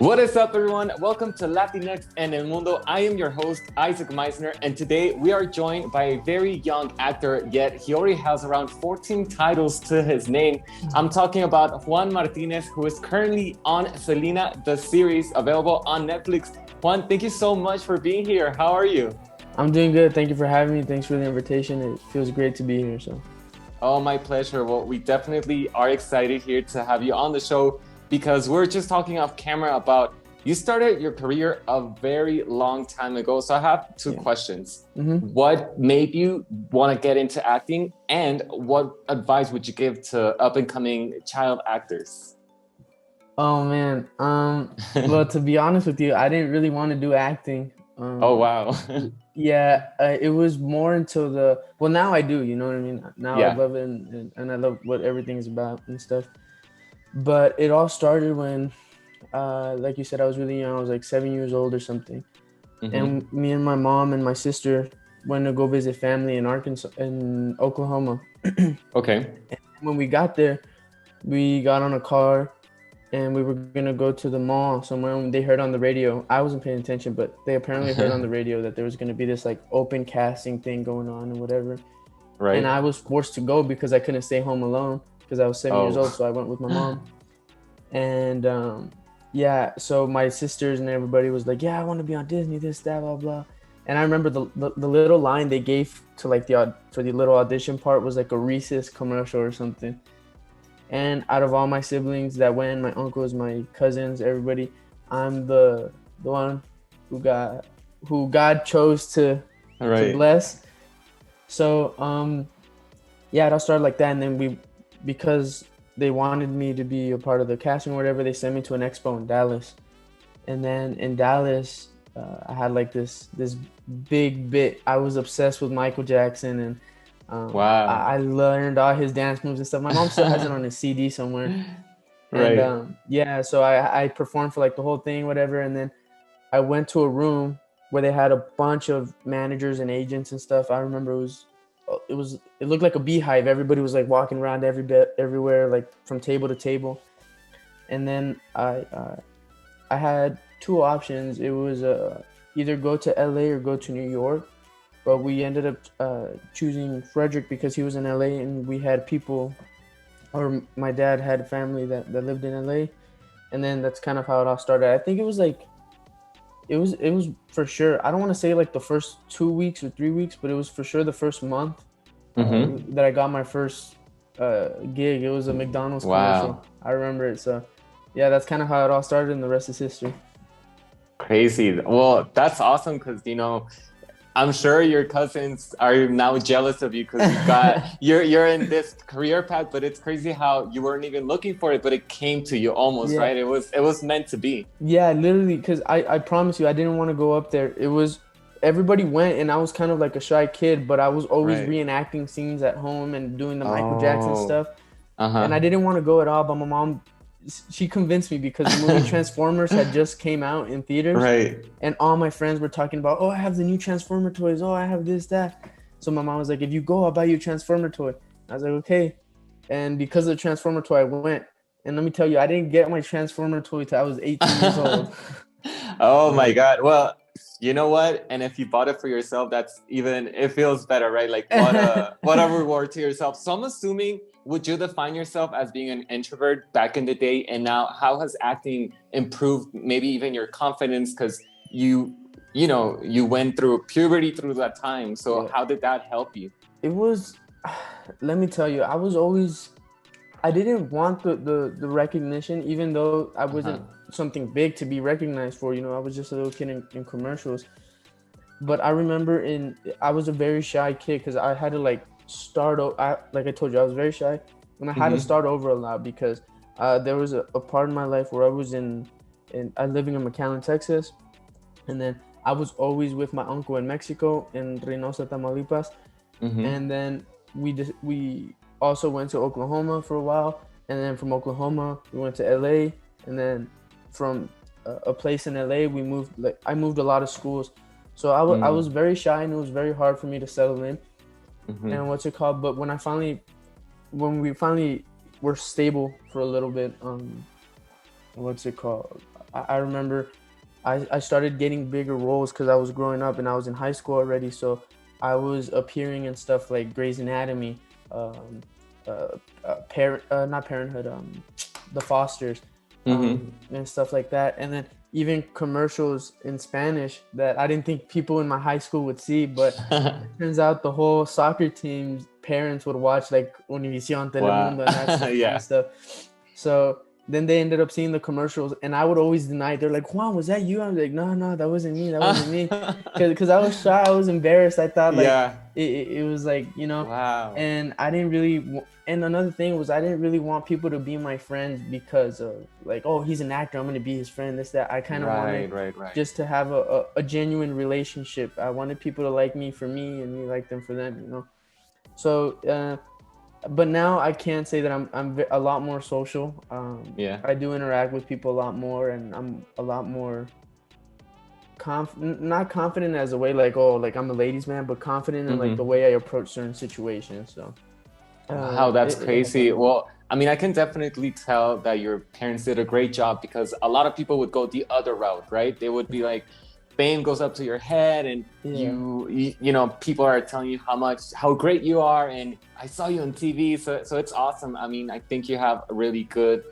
What is up, everyone? Welcome to Latinxs and El Mundo. I am your host, Isaac Meiszner, and today we are joined by a very young actor, yet he already has around 14 titles to his name. I'm talking about Juan Martinez, who is currently on Selena, the series available on Netflix. Juan, thank you so much for being here. How are you? I'm doing good. Thank you for having me. Thanks for the invitation. It feels great to be here. Oh, my pleasure. Well, we definitely are excited here to have you on the show, because we're just talking off camera about you started your career a very long time ago. So I have two questions. What made you want to get into acting, and what advice would you give to up and coming child actors? Oh man. Well, to be honest with you, I didn't really want to do acting. Oh wow. It was more until now I do. You know what I mean? Now I love it, and I love what everything is about and stuff. But it all started when, like you said, I was really young. I was like 7 years old or something. And me and my mom and my sister went to go visit family in Oklahoma. Okay. And when we got there, we got on a car and we were going to go to the mall somewhere. And they heard on the radio, I wasn't paying attention, but they apparently heard on the radio that there was going to be this like open casting thing going on and whatever. Right. And I was forced to go because I couldn't stay home alone, because I was 7 years old, so I went with my mom. And so my sisters and everybody was like, I want to be on Disney, this, that, blah, blah. And I remember the little line they gave to like for the little audition part was like a Reese's commercial or something. And out of all my siblings that went, my uncles, my cousins, everybody, I'm the one who God chose to bless. So it all started like that, and then because they wanted me to be a part of the casting or whatever, they sent me to an expo in Dallas. And then in Dallas, I had like this big bit. I was obsessed with Michael Jackson, and I learned all his dance moves and stuff. My mom still has it on a CD somewhere. And so I performed for like the whole thing, whatever. And then I went to a room where they had a bunch of managers and agents and stuff. I remember it looked like a beehive. Everybody was like walking around everywhere, like from table to table. And then I had two options. It was either go to LA or go to New York, but we ended up choosing Frederick because he was in LA, and we had people, or my dad had family that lived in LA. And then that's kind of how it all started. I think it was for sure, I don't want to say like the first 2 weeks or 3 weeks, but it was for sure the first month that I got my first gig. It was a McDonald's commercial. I remember it. So that's kind of how it all started, and the rest is history. Crazy. Well, that's awesome, because I'm sure your cousins are now jealous of you, because you're in this career path, but it's crazy how you weren't even looking for it, but it came to you almost, right? It was meant to be. Yeah, literally, because I promise you, I didn't want to go up there. It was, everybody went, and I was kind of like a shy kid, but I was always reenacting scenes at home and doing the Michael Jackson stuff. And I didn't want to go at all, but my mom, she convinced me, because the movie Transformers had just came out in theaters, and all my friends were talking about, I have the new Transformer toys, I have this, that. So my mom was like, if you go, I'll buy you a Transformer toy. I was like, okay. And because of the Transformer toy, I went. And let me tell you, I didn't get my Transformer toy till I was 18 years old. Oh my God. Well, you know what? And if you bought it for yourself, it feels better, right? Like what a reward to yourself. So I'm assuming, would you define yourself as being an introvert back in the day? And now how has acting improved maybe even your confidence? Because you went through puberty through that time. So how did that help you? It was, let me tell you, I didn't want the recognition, even though I wasn't something big to be recognized for. I was just a little kid in commercials. But I remember I was a very shy kid, because I had to like like I told you, I was very shy, and I had to start over a lot, because there was a part in my life where I was I living in McAllen, Texas, and then I was always with my uncle in Mexico, in Reynosa, Tamaulipas, and then we also went to Oklahoma for a while, and then from Oklahoma we went to LA, and then from a place in LA I moved a lot of schools, so I was very shy, and it was very hard for me to settle in. And but when we finally were stable for a little bit, I remember I started getting bigger roles because I was growing up and I was in high school already. So I was appearing in stuff like Grey's Anatomy, not Parenthood, The Fosters, and stuff like that. And then even commercials in Spanish that I didn't think people in my high school would see, but it turns out the whole soccer team's parents would watch like Univision, Telemundo, and that stuff, and stuff. So then they ended up seeing the commercials, and I would always deny it. They're like, "Juan, was that you?" I was like, "No, that wasn't me. That wasn't me." Because I was shy, I was embarrassed. I thought like it was like, you know. Wow. And I didn't really. And another thing was I didn't really want people to be my friends because of like, oh, he's an actor, I'm gonna be his friend. This that. I kind of wanted just to have a genuine relationship. I wanted people to like me for me, and me like them for them. You know. So. But now I can say that I'm a lot more social. I do interact with people a lot more, and I'm a lot more not confident as a way like, oh, like I'm a ladies' man, but confident in like the way I approach certain situations. So wow, that's crazy. Well, I mean, I can definitely tell that your parents did a great job, because a lot of people would go the other route, right? They would be like, fame goes up to your head, and you know, people are telling you how great you are, and I saw you on TV, so it's awesome. I mean, I think you have a really good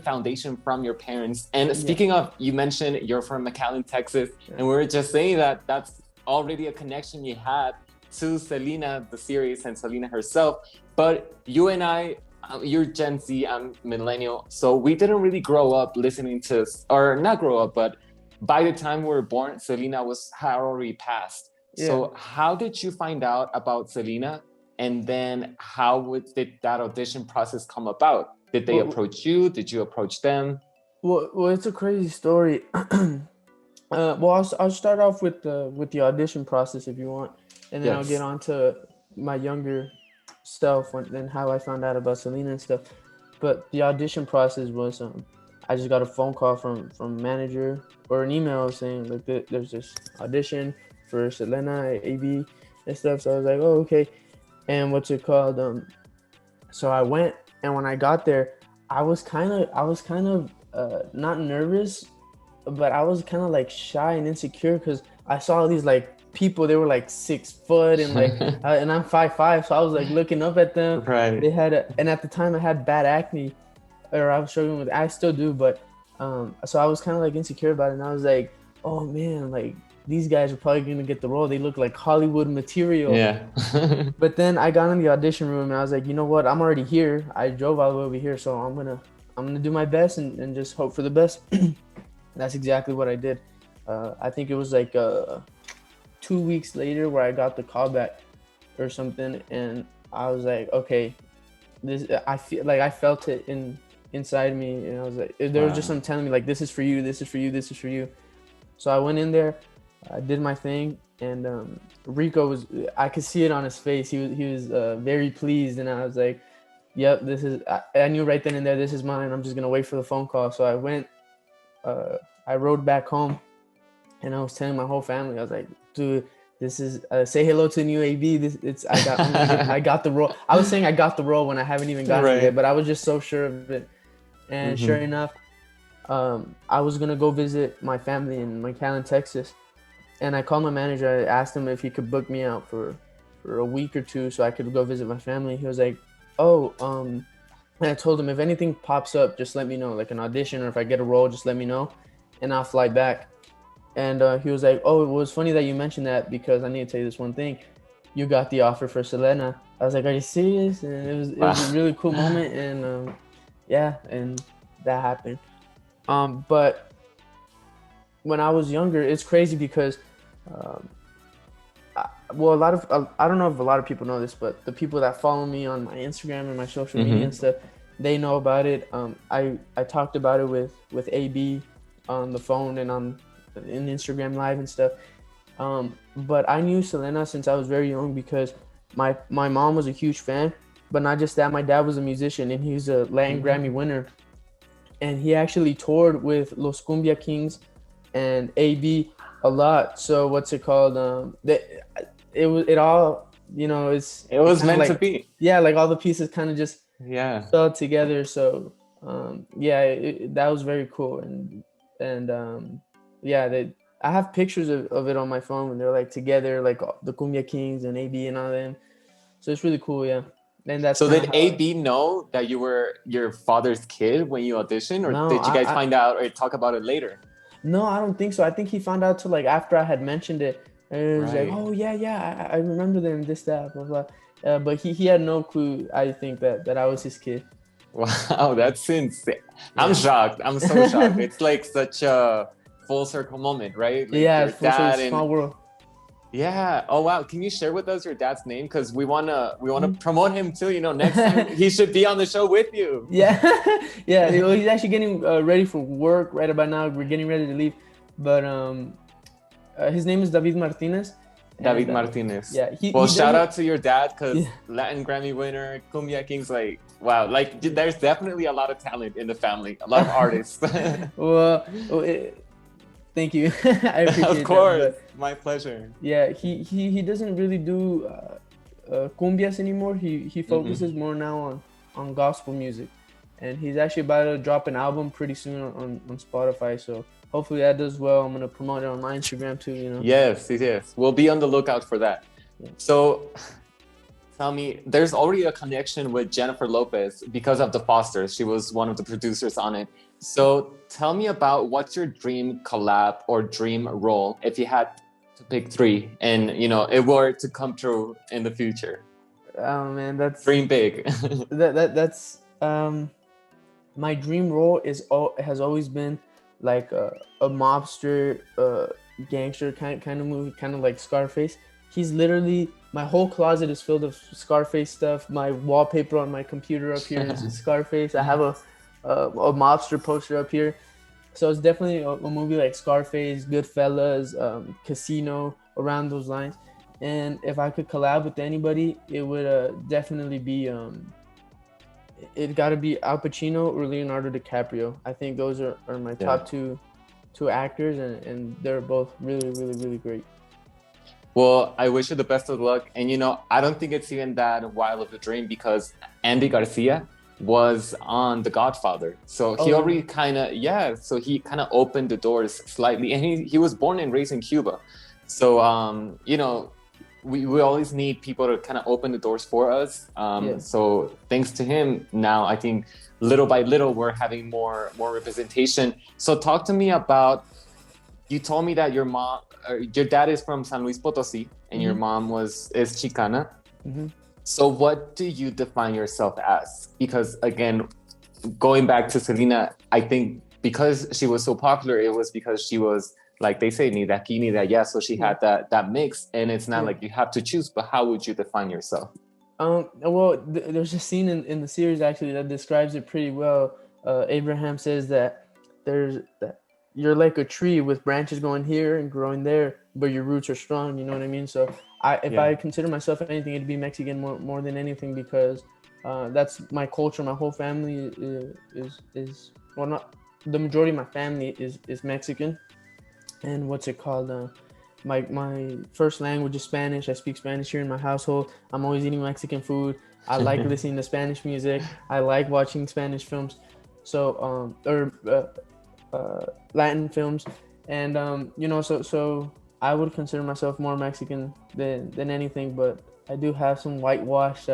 foundation from your parents. And speaking of, you mentioned you're from McAllen, Texas, and we were just saying that that's already a connection you had to Selena, the series, and Selena herself. But you and I, you're Gen Z, I'm millennial, so we didn't really grow up listening to, or not grow up, but by the time we were born, Selena had already passed. Yeah. So how did you find out about Selena? And then how did that audition process come about? Did they approach you? Did you approach them? Well, it's a crazy story. I'll start off with the audition process if you want. And then I'll get on to my younger self and how I found out about Selena and stuff. But the audition process was... I just got a phone call from manager or an email saying like there's this audition for Selena, AB and stuff. So I was like, oh, okay. And what's it called? So I went, and when I got there, I was kind of not nervous, but I was kind of like shy and insecure because I saw all these like people. They were like 6 foot and like, and I'm 5'5", so I was like looking up at them. Right. They had and at the time I had bad acne. Or I was struggling with, I still do, but so I was kind of like insecure about it, and I was like, oh man, like these guys are probably gonna get the role. They look like Hollywood material. Yeah. But then I got in the audition room, and I was like, you know what? I'm already here. I drove all the way over here, so I'm gonna do my best and just hope for the best. That's exactly what I did. I think it was like 2 weeks later where I got the call back or something, and I was like, okay, this I feel like I felt it inside me, and I was like, there was just something telling me like, this is for you, this is for you, this is for you. So I went in there, I did my thing, and Rico I could see it on his face. He was very pleased, and I was like, yep, this is, I knew right then and there, this is mine. I'm just gonna wait for the phone call. So I went, I rode back home, and I was telling my whole family, I was like, dude, this is say hello to new AB. I got the role. I was saying I got the role when I haven't even gotten it yet, but I was just so sure of it. And sure enough, I was gonna go visit my family in McAllen, Texas, and I called my manager. I asked him if he could book me out for a week or two so I could go visit my family. He was like, oh, and I told him if anything pops up, just let me know, like an audition, or if I get a role, just let me know, and I'll fly back. And he was like, oh, it was funny that you mentioned that, because I need to tell you this one thing. You got the offer for Selena. I was like, are you serious? And it was a really cool moment, and and that happened. But when I was younger, it's crazy because, I don't know if a lot of people know this, but the people that follow me on my Instagram and my social media and stuff, they know about it. I talked about it with AB on the phone and in Instagram Live and stuff. But I knew Selena since I was very young because my mom was a huge fan. But not just that, my dad was a musician, and he's a Latin Grammy winner. And he actually toured with Los Kumbia Kings and AB a lot. So what's it called? It was meant to be. Yeah, like all the pieces kind of just fell together. So That was very cool. And yeah, I have pictures of it on my phone when they're like together, like the Kumbia Kings and AB and all them. So it's really cool, yeah. And that's So kind did of how. AB know that you were your father's kid when you auditioned, or No, did you guys find out or talk about it later? No, I don't think so. I think he found out to like after I had mentioned it, and it was like, Right. oh yeah, I remember them, this, that, blah blah. But he had no clue. I think that I was his kid. Wow, that's insane. Yeah. I'm shocked. I'm so shocked. It's like such a full circle moment, right? Like Yeah, your it's for dad sure, and small world. yeah. Oh wow. Can you share with us your dad's name? Because we wanna promote him too. Next time he should be on the show with you. Yeah, yeah. Well, he's actually getting ready for work right about now. We're getting ready to leave, but his name is David Martinez. David Martinez. Yeah, well, shout out to your dad because Yeah. Latin Grammy winner, Kumbia Kings. Like, wow, like there's definitely a lot of talent in the family, a lot of artists. Well, thank you. I appreciate Of course, that, my pleasure. yeah, he doesn't really do cumbias anymore. He focuses more now on gospel music, and he's actually about to drop an album pretty soon on Spotify. So hopefully that does well. I'm gonna promote it on my Instagram too. Yes. We'll be on the lookout for that. Yeah. So, tell me, there's already a connection with Jennifer Lopez because of The Fosters. She was one of the producers on it. So tell me about what's your dream collab or dream role if you had to pick 3 and it were to come true in the future. Oh man, that's Dream big. that's my dream role has always been like a mobster, gangster kind of movie, kind of like Scarface. He's literally, my whole closet is filled of Scarface stuff. My wallpaper on my computer up here is Scarface. I have a mobster poster up here. So it's definitely a movie like Scarface, Goodfellas, Casino, around those lines. And if I could collab with anybody, it would definitely be it got to be Al Pacino or Leonardo DiCaprio. I think those are my top two actors, and they're both really, really, really great. Well, I wish you the best of luck. And I don't think it's even that wild of a dream because Andy Garcia was on The Godfather. So he already kind of opened the doors slightly. And he was born and raised in Cuba. So, we always need people to kind of open the doors for us. So thanks to him, now I think little by little, we're having more representation. So talk to me about, you told me that your dad is from San Luis Potosí and your mom is Chicana. Mm-hmm. So what do you define yourself as? Because again, going back to Selena, I think because she was so popular, it was because she was, like they say, ni de aquí, ni de allá. So she had that mix, and it's not like you have to choose, but how would you define yourself? Well, there's a scene in the series actually that describes it pretty well. Abraham says that you're like a tree with branches going here and growing there, but your roots are strong. You know what I mean? So if I consider myself anything, it'd be Mexican more than anything, because that's my culture. My whole family is well, not the majority of my family is Mexican, and what's it called? My first language is Spanish. I speak Spanish here in my household. I'm always eating Mexican food. I like listening to Spanish music. I like watching Spanish films, so Latin films, and so I would consider myself more Mexican than anything, but I do have some whitewash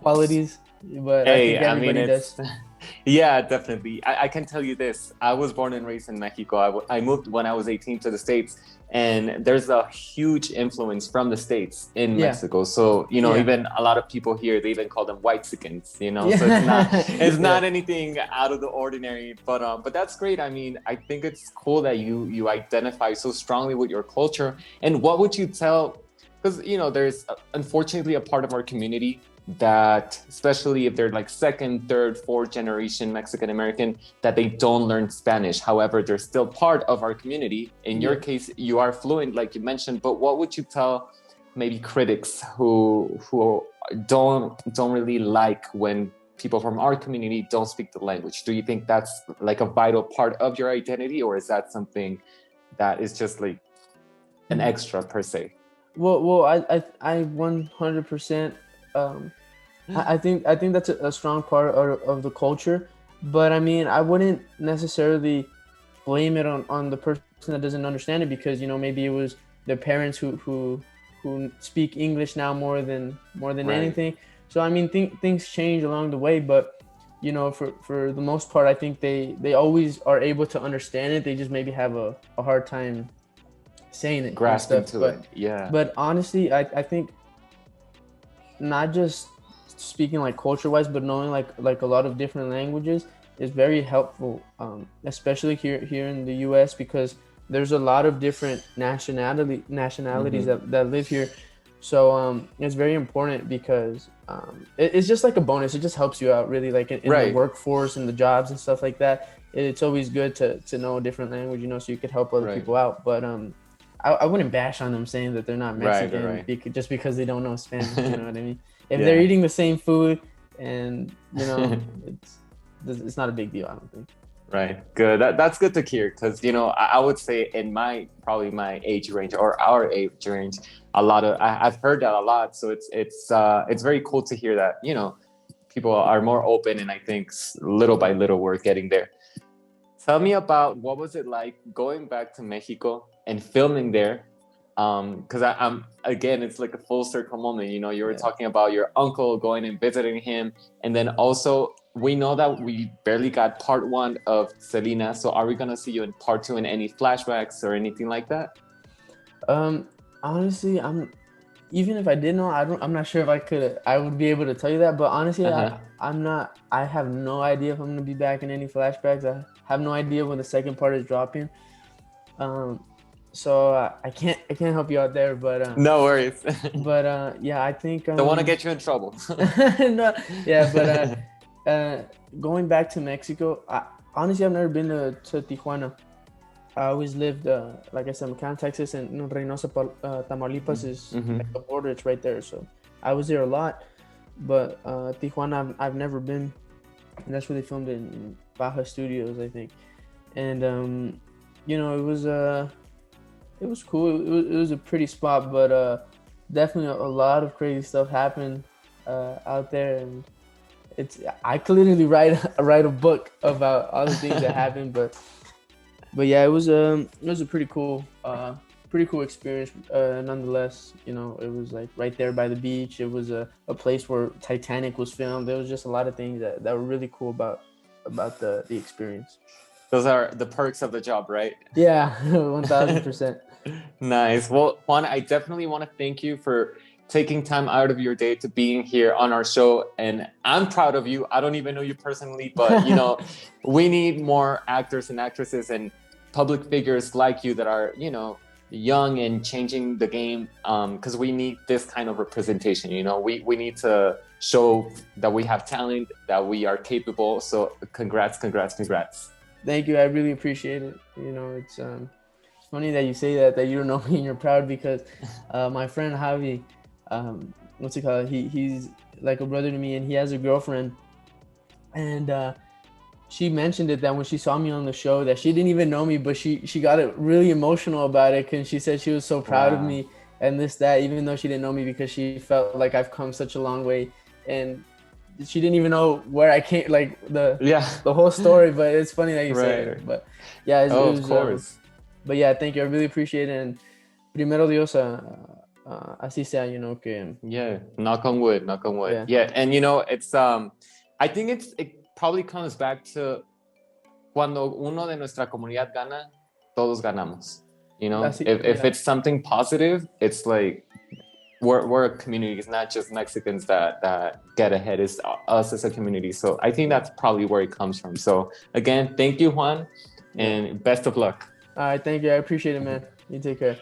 qualities. But I think everybody does. Yeah, definitely. I can tell you this. I was born and raised in Mexico. I moved when I was 18 to the States, and there's a huge influence from the States in Mexico. So, even a lot of people here, they even call them whitexicans, so it's not anything out of the ordinary, but that's great. I mean, I think it's cool that you identify so strongly with your culture. And what would you tell, because, there's unfortunately a part of our community that, especially if they're like second, third, fourth generation Mexican American, that they don't learn Spanish. However, they're still part of our community. In your case, you are fluent, like you mentioned. But what would you tell maybe critics who don't really like when people from our community don't speak the language? Do you think that's like a vital part of your identity, or is that something that is just like an extra per se? Well, I 100%. I think that's a strong part of the culture. But I mean, I wouldn't necessarily blame it on the person that doesn't understand it, because maybe it was their parents who speak English now more than Right. anything. So I mean, things change along the way, but for the most part, I think they always are able to understand it. They just maybe have a hard time saying it and Grasping stuff. to But it. Yeah. but honestly, I think not just speaking like culture wise, but knowing like a lot of different languages is very helpful, especially here in the US, because there's a lot of different nationalities that live here. So it's very important, because it's just like a bonus. It just helps you out really, like in Right. the workforce and the jobs and stuff like that. It's always good to know a different language, so you could help other Right. people out. But I wouldn't bash on them saying that they're not Mexican Right. just because they don't know Spanish. You know what I mean? If Yeah. they're eating the same food, and it's not a big deal, I don't think. Right. Good. That's good to hear, because I would say in probably my age range, or our age range, I've heard that a lot. So it's very cool to hear that people are more open, and I think little by little we're getting there. Tell me about what was it like going back to Mexico and filming there, because I'm again, it's like a full circle moment. You were talking about your uncle going and visiting him, and then also we know that we barely got part 1 of Selena. So are we gonna see you in part 2 in any flashbacks or anything like that? Honestly, even if I did know, I'm not sure if I would be able to tell you that. But honestly, I'm not. I have no idea if I'm gonna be back in any flashbacks. I have no idea when the second part is dropping. So I can't help you out there. But no worries. But yeah, I think don't want to get you in trouble. No, yeah, but going back to Mexico, honestly, I've never been to Tijuana. I always lived, like I said, McAllen, Texas, and Reynosa, Tamaulipas is like the border. It's right there. So I was there a lot. But Tijuana, I've never been. And that's where they filmed it, in Baja Studios, I think. And it was cool. It was a pretty spot, but definitely a lot of crazy stuff happened out there, and I could literally write a book about all the things that happened. But yeah, it was a pretty cool experience. Nonetheless, it was like right there by the beach. It was a place where Titanic was filmed. There was just a lot of things that were really cool about the experience. Those are the perks of the job, right? Yeah, 1000%. Nice. Well, Juan, I definitely want to thank you for taking time out of your day to being here on our show. And I'm proud of you. I don't even know you personally, but we need more actors and actresses and public figures like you that are, young and changing the game. Because we need this kind of representation. We need to show that we have talent, that we are capable. So congrats. Thank you. I really appreciate it. It's funny that you say that you don't know me and you're proud, because my friend Javi, what's it called? He's like a brother to me, and he has a girlfriend, and she mentioned it that when she saw me on the show, that she didn't even know me, but she got really emotional about it, because she said she was so proud of me and that, even though she didn't know me, because she felt like I've come such a long way, and she didn't even know where I came, like the whole story. But it's funny that you say it. But yeah, it was, of course. But yeah, thank you. I really appreciate it. And primero Dios, así sea, que... Yeah, knock on wood. Yeah, and it's I think it probably comes back to cuando uno de nuestra comunidad gana, todos ganamos. If it's something positive, it's like we're a community. It's not just Mexicans that get ahead. It's us as a community. So I think that's probably where it comes from. So again, thank you, Juan, and best of luck. All right, thank you. I appreciate it, man. You take care.